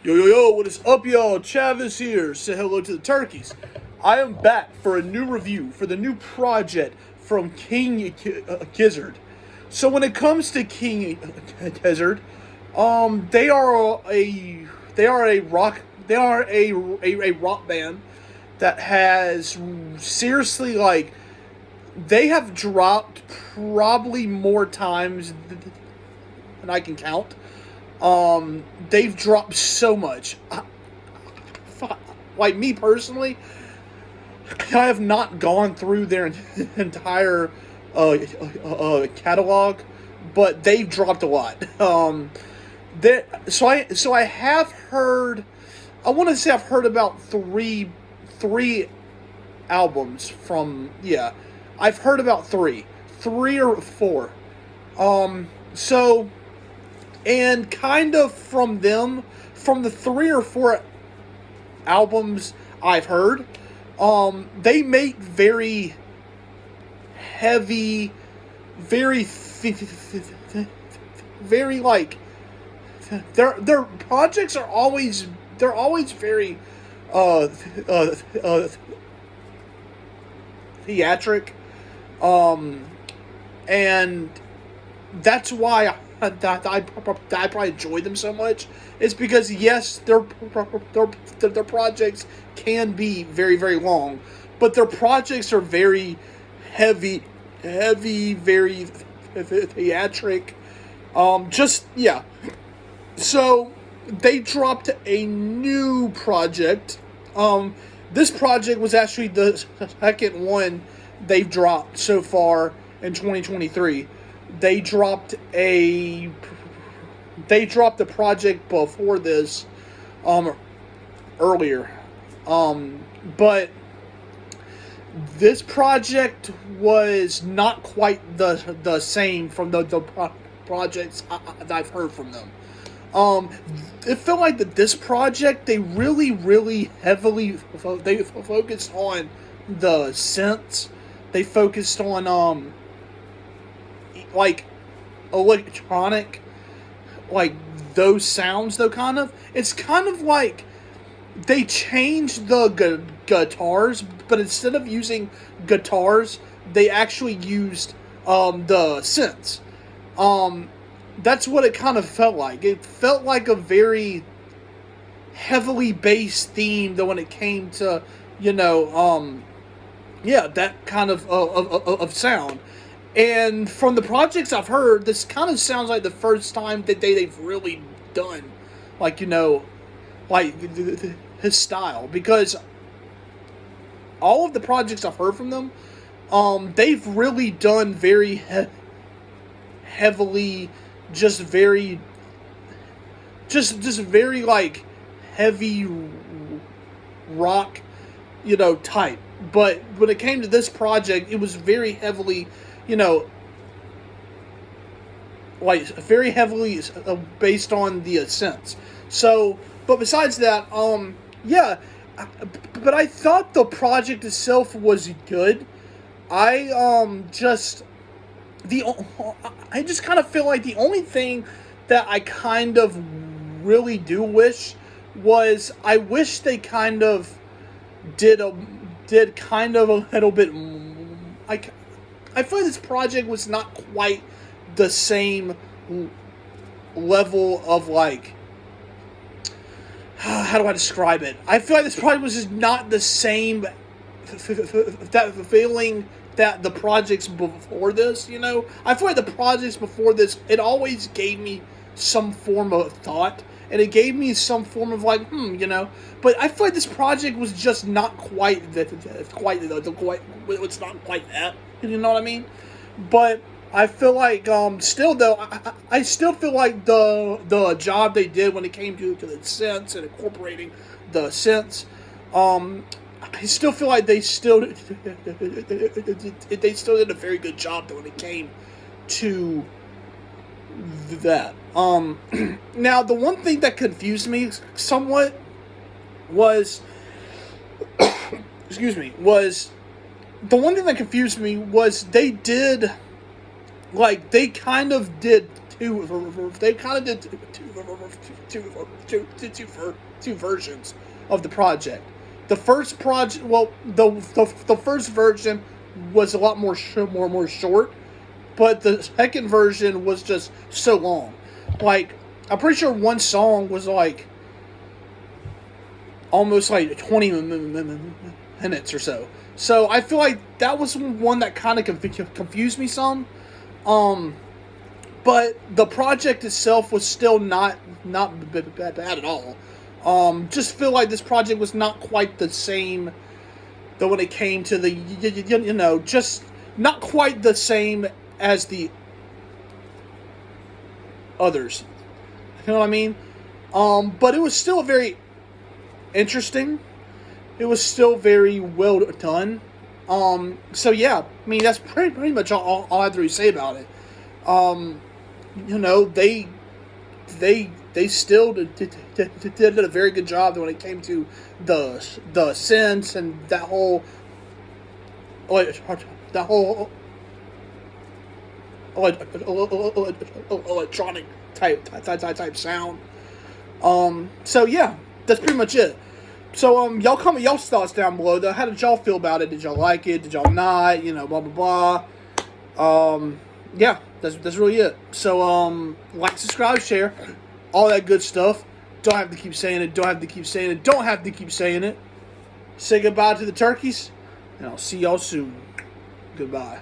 Yo, what is up, y'all? Chavis here. Say hello to the turkeys. I am back for a new review for the new project from King Gizzard. So when it comes to King Gizzard, they are a rock band that has seriously, like, they have dropped probably more times than I can count. They've dropped so much. Like me personally, I have not gone through their entire catalog, but they've dropped a lot. So I have heard. I want to say I've heard about three albums from. Yeah, I've heard about three or four. So. And kind of from them, from the 3 or 4 albums I've heard, they make very heavy, very like their projects are always very theatric, and that's why I probably enjoy them so much. It's because, yes, their projects can be very, very long, but their projects are very heavy, very theatric. Yeah. So they dropped a new project. This project was actually the second one they've dropped so far in 2023. They dropped the project before this earlier. But this project was not quite the same from the projects that I've heard from them. It felt like that this project, they really heavily they focused on the synths. They focused on like electronic, like those sounds though, kind of. It's kind of like they changed the guitars, but instead of using guitars, they actually used the synths. That's what it kind of felt like. It felt like a very heavily bass theme, though, when it came to, that kind of sound. And from the projects I've heard, this kind of sounds like the first time that they've really done, like, his style. Because all of the projects I've heard from them, they've really done very heavily, just very, like, heavy rock, type. But when it came to this project, it was very heavily, like very heavily based on the synths. So, but besides that, yeah, but I thought the project itself was good. I just kind of feel like the only thing that I kind of really do wish was I wish they kind of did kind of a little bit like. I feel like this project was not quite the same level of, like, how do I describe it? I feel like this project was just not the same that feeling that the projects before this, I feel like the projects before this, it always gave me some form of thought, and it gave me some form of, like, but I feel like this project was just not quite it's not quite that. You know what I mean? But I feel like, still though, I still feel like the job they did when it came to the synths and incorporating the synths, I still feel like they still did a very good job though when it came to that. Now the one thing that confused me somewhat was, the one thing that confused me was they kind of did they kind of did two versions of the project. The first project, well, the first version was a lot more short, but the second version was just so long. Like, I'm pretty sure one song was like almost like 20 minutes or so. So I feel like that was one that kind of confused me some. But the project itself was still not bad at all. Just feel like this project was not quite the same, though, when it came to the, just not quite the same as the others. You know what I mean? But it was still very interesting. It was still very well done. So yeah, I mean, that's pretty much all I have to really say about it. They still did a very good job when it came to the synths and that whole electronic type sound. So yeah, that's pretty much it. So y'all comment y'all's thoughts down below though. How did y'all feel about it? Did y'all like it? Did y'all not? Blah blah blah. Yeah, that's really it. So like, subscribe, share, all that good stuff. Don't have to keep saying it. Don't have to keep saying it. Don't have to keep saying it. Say goodbye to the turkeys, and I'll see y'all soon. Goodbye.